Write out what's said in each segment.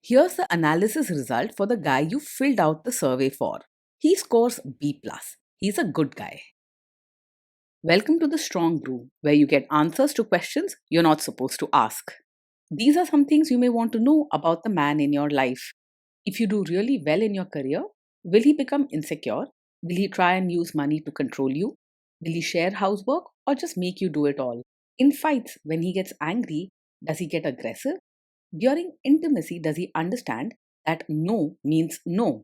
Here's the analysis result for the guy you filled out the survey for. He scores B+. He's a good guy. Welcome to the Strong Brew, where you get answers to questions you're not supposed to ask. These are some things you may want to know about the man in your life. If you do really well in your career, will he become insecure? Will he try and use money to control you? Will he share housework or just make you do it all? In fights, when he gets angry, does he get aggressive? During intimacy, does he understand that no means no?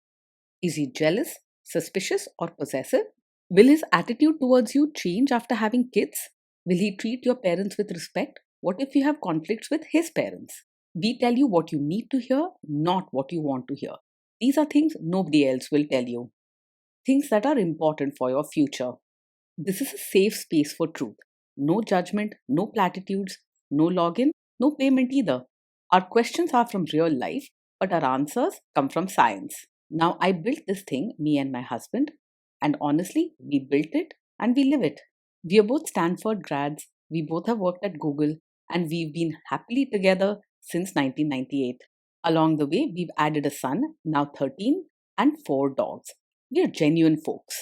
Is he jealous, suspicious, or possessive? Will his attitude towards you change after having kids? Will he treat your parents with respect? What if you have conflicts with his parents? We tell you what you need to hear, not what you want to hear. These are things nobody else will tell you. Things that are important for your future. This is a safe space for truth. No judgment, no platitudes, no login, no payment either. Our questions are from real life, but our answers come from science. Now, I built this thing, me and my husband, and honestly, we built it and we live it. We are both Stanford grads, we both have worked at Google, and we've been happily together since 1998. Along the way, we've added a son, now 13, and 4 dogs. We are genuine folks.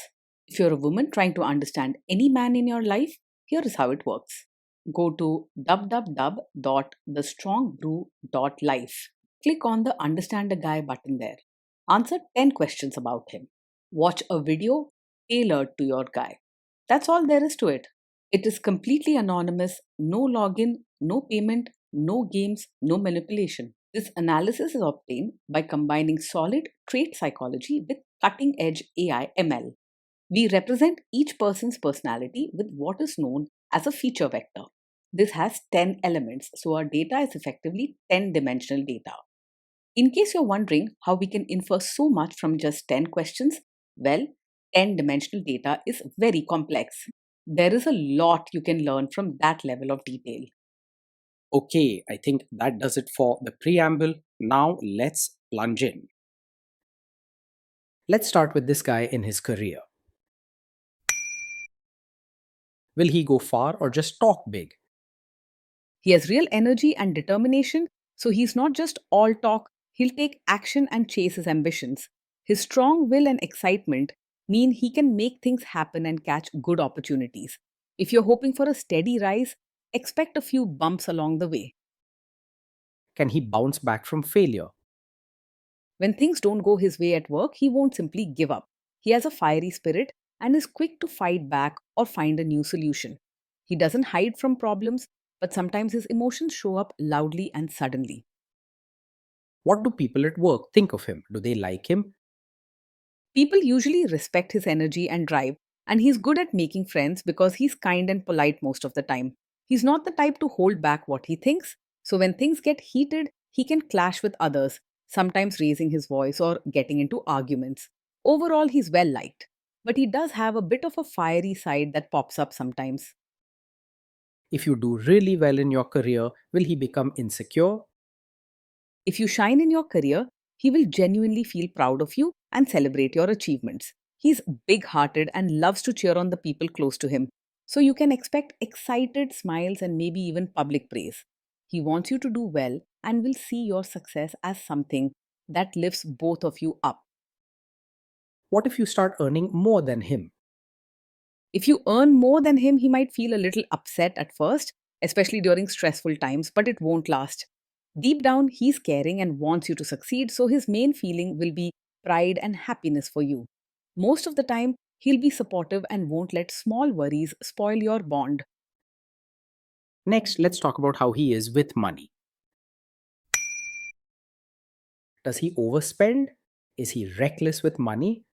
If you're a woman trying to understand any man in your life, here is how it works. Go to www.thestrongbrew.life. Click on the Understand a Guy button there. Answer 10 questions about him. Watch a video tailored to your guy. That's all there is to it. It is completely anonymous, no login, no payment, no games, no manipulation. This analysis is obtained by combining solid trait psychology with cutting edge AI ML. We represent each person's personality with what is known as a feature vector. This has 10 elements, so our data is effectively 10-dimensional data. In case you're wondering how we can infer so much from just 10 questions, well, 10-dimensional data is very complex. There is a lot you can learn from that level of detail. Okay, I think that does it for the preamble. Now let's plunge in. Let's start with this guy in his career. Will he go far or just talk big? He has real energy and determination, so he's not just all talk, he'll take action and chase his ambitions. His strong will and excitement mean he can make things happen and catch good opportunities. If you're hoping for a steady rise, expect a few bumps along the way. Can he bounce back from failure? When things don't go his way at work, he won't simply give up. He has a fiery spirit and is quick to fight back or find a new solution. He doesn't hide from problems, but sometimes his emotions show up loudly and suddenly. What do people at work think of him? Do they like him? People usually respect his energy and drive, and he's good at making friends because he's kind and polite most of the time. He's not the type to hold back what he thinks, so when things get heated, he can clash with others, sometimes raising his voice or getting into arguments. Overall, he's well liked, but he does have a bit of a fiery side that pops up sometimes. If you do really well in your career, will he become insecure? If you shine in your career, he will genuinely feel proud of you and celebrate your achievements. He's big hearted and loves to cheer on the people close to him. So you can expect excited smiles and maybe even public praise. He wants you to do well and will see your success as something that lifts both of you up. What if you start earning more than him? If you earn more than him, he might feel a little upset at first, especially during stressful times, but it won't last. Deep down, he's caring and wants you to succeed, so his main feeling will be pride and happiness for you. Most of the time, he'll be supportive and won't let small worries spoil your bond. Next, let's talk about how he is with money. Does he overspend? Is he reckless with money?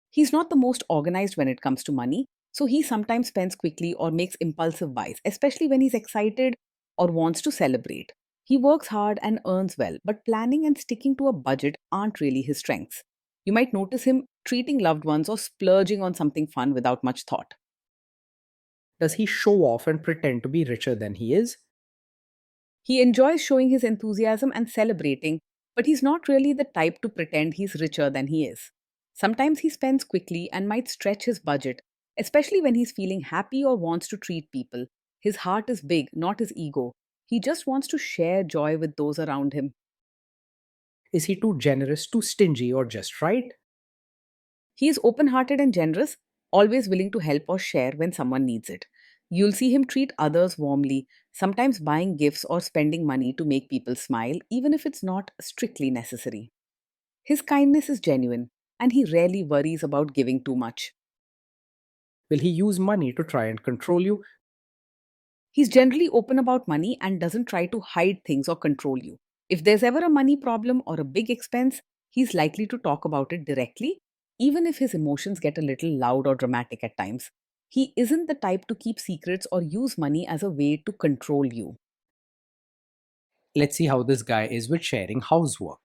He's not the most organized when it comes to money, so he sometimes spends quickly or makes impulsive buys, especially when he's excited or wants to celebrate. He works hard and earns well, but planning and sticking to a budget aren't really his strengths. You might notice him treating loved ones or splurging on something fun without much thought. Does he show off and pretend to be richer than he is? He enjoys showing his enthusiasm and celebrating, but he's not really the type to pretend he's richer than he is. Sometimes he spends quickly and might stretch his budget, especially when he's feeling happy or wants to treat people. His heart is big, not his ego. He just wants to share joy with those around him. Is he too generous, too stingy, or just right? He is open hearted and generous, always willing to help or share when someone needs it. You'll see him treat others warmly, sometimes buying gifts or spending money to make people smile, even if it's not strictly necessary. His kindness is genuine, and he rarely worries about giving too much. Will he use money to try and control you? He's generally open about money and doesn't try to hide things or control you. If there's ever a money problem or a big expense, he's likely to talk about it directly, even if his emotions get a little loud or dramatic at times. He isn't the type to keep secrets or use money as a way to control you. Let's see how this guy is with sharing housework.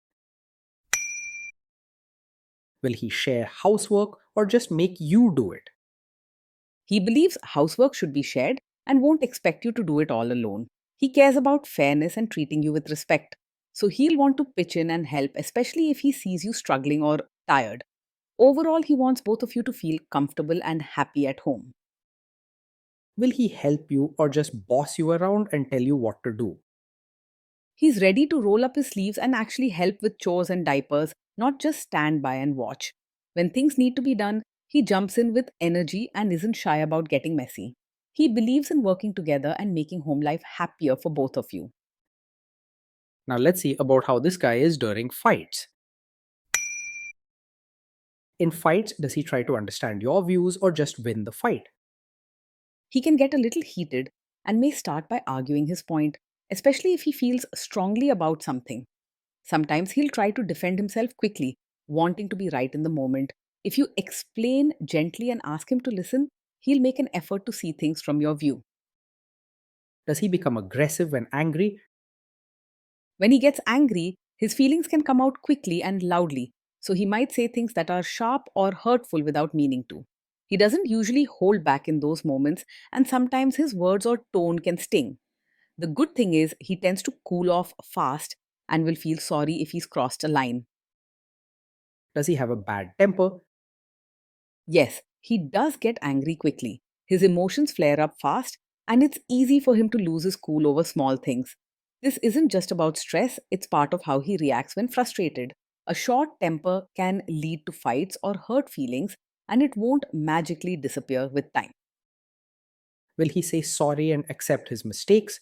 Will he share housework or just make you do it? He believes housework should be shared and won't expect you to do it all alone. He cares about fairness and treating you with respect. So he'll want to pitch in and help, especially if he sees you struggling or tired. Overall, he wants both of you to feel comfortable and happy at home. Will he help you or just boss you around and tell you what to do? He's ready to roll up his sleeves and actually help with chores and diapers, not just stand by and watch. When things need to be done, he jumps in with energy and isn't shy about getting messy. He believes in working together and making home life happier for both of you. Now let's see about how this guy is during fights. In fights, does he try to understand your views or just win the fight? He can get a little heated and may start by arguing his point, especially if he feels strongly about something. Sometimes he'll try to defend himself quickly, wanting to be right in the moment. If you explain gently and ask him to listen, he'll make an effort to see things from your view. Does he become aggressive when angry? When he gets angry, his feelings can come out quickly and loudly, so he might say things that are sharp or hurtful without meaning to. He doesn't usually hold back in those moments, and sometimes his words or tone can sting. The good thing is, he tends to cool off fast and will feel sorry if he's crossed a line. Does he have a bad temper? Yes, he does get angry quickly. His emotions flare up fast, and it's easy for him to lose his cool over small things. This isn't just about stress, it's part of how he reacts when frustrated. A short temper can lead to fights or hurt feelings, and it won't magically disappear with time. Will he say sorry and accept his mistakes?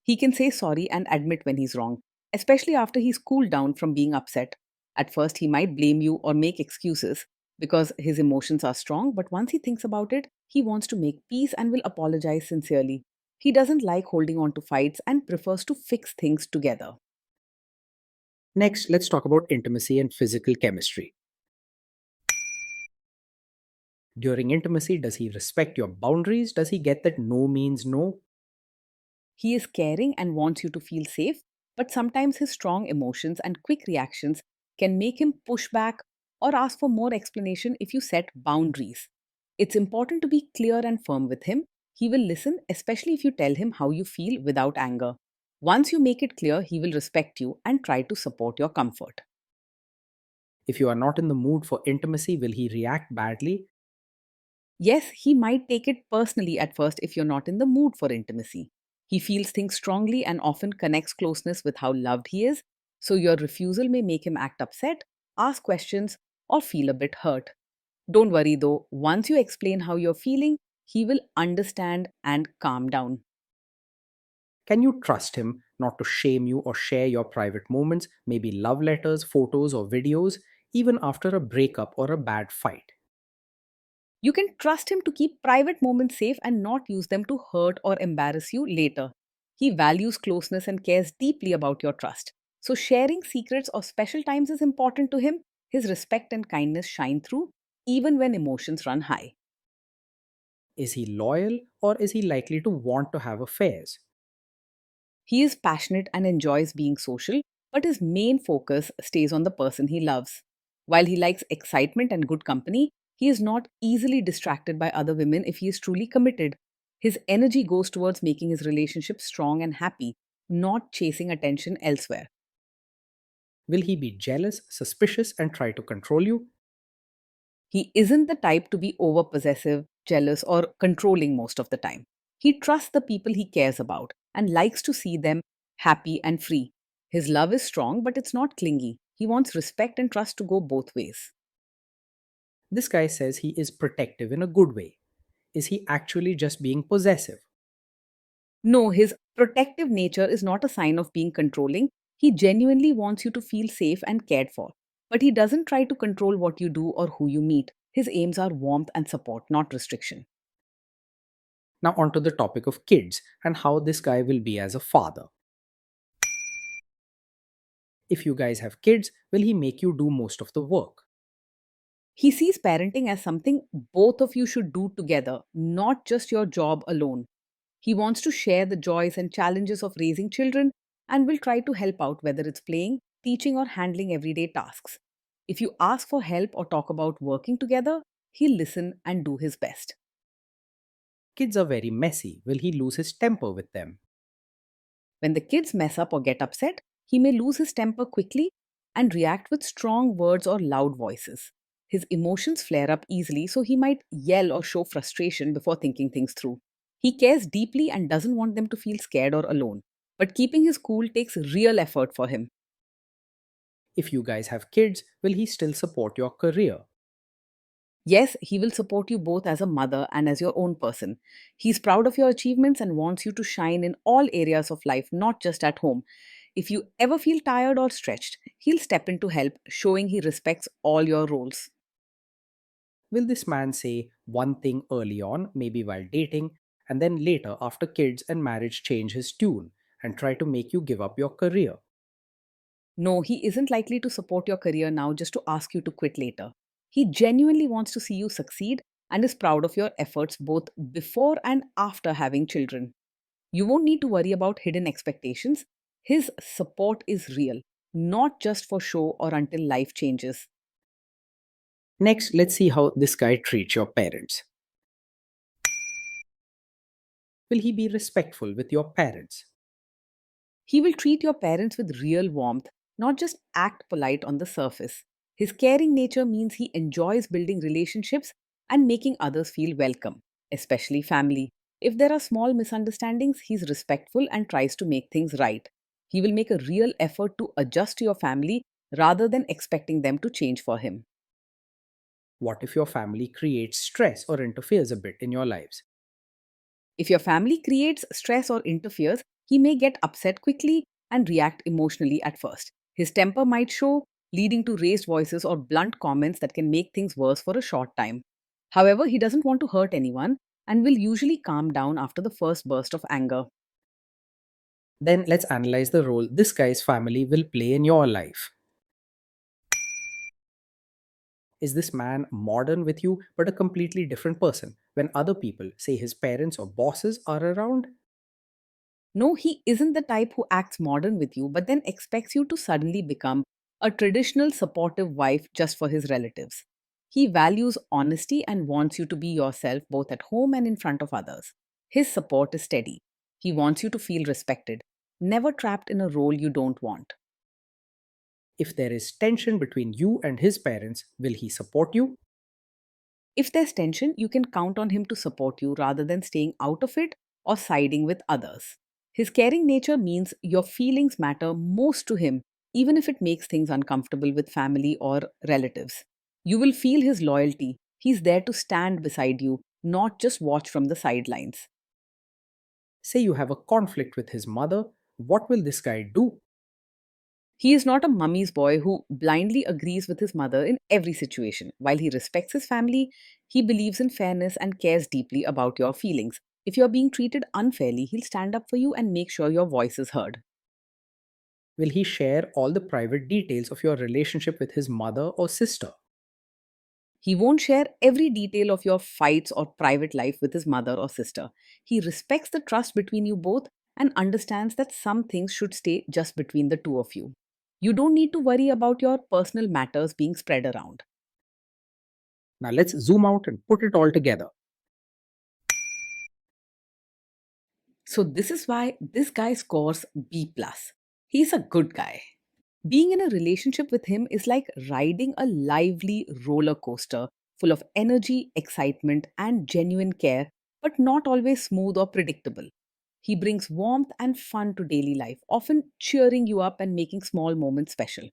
He can say sorry and admit when he's wrong, especially after he's cooled down from being upset. At first, he might blame you or make excuses because his emotions are strong, but once he thinks about it, he wants to make peace and will apologize sincerely. He doesn't like holding on to fights and prefers to fix things together. Next, let's talk about intimacy and physical chemistry. During intimacy, does he respect your boundaries? Does he get that no means no? He is caring and wants you to feel safe, but sometimes his strong emotions and quick reactions can make him push back or ask for more explanation if you set boundaries. It's important to be clear and firm with him. He will listen, especially if you tell him how you feel without anger. Once you make it clear, he will respect you and try to support your comfort. If you are not in the mood for intimacy, will he react badly? Yes, he might take it personally at first if you're not in the mood for intimacy. He feels things strongly and often connects closeness with how loved he is, so your refusal may make him act upset, ask questions, or feel a bit hurt. Don't worry though, once you explain how you're feeling, he will understand and calm down. Can you trust him not to shame you or share your private moments, maybe love letters, photos, or videos, even after a breakup or a bad fight? You can trust him to keep private moments safe and not use them to hurt or embarrass you later. He values closeness and cares deeply about your trust. So, sharing secrets or special times is important to him. His respect and kindness shine through, even when emotions run high. Is he loyal or is he likely to want to have affairs? He is passionate and enjoys being social, but his main focus stays on the person he loves. While he likes excitement and good company, he is not easily distracted by other women if he is truly committed. His energy goes towards making his relationship strong and happy, not chasing attention elsewhere. Will he be jealous, suspicious, and try to control you? He isn't the type to be over possessive, jealous, or controlling most of the time. He trusts the people he cares about and likes to see them happy and free. His love is strong, but it's not clingy. He wants respect and trust to go both ways. This guy says he is protective in a good way. Is he actually just being possessive? No, his protective nature is not a sign of being controlling. He genuinely wants you to feel safe and cared for. But he doesn't try to control what you do or who you meet. His aims are warmth and support, not restriction. Now, on to the topic of kids and how this guy will be as a father. If you guys have kids, will he make you do most of the work? He sees parenting as something both of you should do together, not just your job alone. He wants to share the joys and challenges of raising children and will try to help out, whether it's playing, teaching, or handling everyday tasks. If you ask for help or talk about working together, he'll listen and do his best. Kids are very messy. Will he lose his temper with them? When the kids mess up or get upset, he may lose his temper quickly and react with strong words or loud voices. His emotions flare up easily, so he might yell or show frustration before thinking things through. He cares deeply and doesn't want them to feel scared or alone. But keeping his cool takes real effort for him. If you guys have kids, will he still support your career? Yes, he will support you both as a mother and as your own person. He's proud of your achievements and wants you to shine in all areas of life, not just at home. If you ever feel tired or stretched, he'll step in to help, showing he respects all your roles. Will this man say one thing early on, maybe while dating, and then later, after kids and marriage, change his tune and try to make you give up your career? No, he isn't likely to support your career now just to ask you to quit later. He genuinely wants to see you succeed and is proud of your efforts both before and after having children. You won't need to worry about hidden expectations. His support is real, not just for show or until life changes. Next, let's see how this guy treats your parents. Will he be respectful with your parents? He will treat your parents with real warmth, not just act polite on the surface. His caring nature means he enjoys building relationships and making others feel welcome, especially family. If there are small misunderstandings, he's respectful and tries to make things right. He will make a real effort to adjust to your family rather than expecting them to change for him. What if your family creates stress or interferes a bit in your lives? If your family creates stress or interferes, he may get upset quickly and react emotionally at first. His temper might show, leading to raised voices or blunt comments that can make things worse for a short time. However, he doesn't want to hurt anyone and will usually calm down after the first burst of anger. Then let's analyze the role this guy's family will play in your life. Is this man modern with you but a completely different person when other people, say his parents or bosses, are around? No, he isn't the type who acts modern with you, but then expects you to suddenly become a traditional supportive wife just for his relatives. He values honesty and wants you to be yourself both at home and in front of others. His support is steady. He wants you to feel respected, never trapped in a role you don't want. If there is tension between you and his parents, will he support you? If there's tension, you can count on him to support you rather than staying out of it or siding with others. His caring nature means your feelings matter most to him, even if it makes things uncomfortable with family or relatives. You will feel his loyalty. He's there to stand beside you, not just watch from the sidelines. Say you have a conflict with his mother, what will this guy do? He is not a mummy's boy who blindly agrees with his mother in every situation. While he respects his family, he believes in fairness and cares deeply about your feelings. If you're being treated unfairly, he'll stand up for you and make sure your voice is heard. Will he share all the private details of your relationship with his mother or sister? He won't share every detail of your fights or private life with his mother or sister. He respects the trust between you both and understands that some things should stay just between the two of you. You don't need to worry about your personal matters being spread around. Now let's zoom out and put it all together. So this is why this guy scores B plus. He's a good guy. Being in a relationship with him is like riding a lively roller coaster full of energy, excitement, and genuine care, but not always smooth or predictable. He brings warmth and fun to daily life, often cheering you up and making small moments special.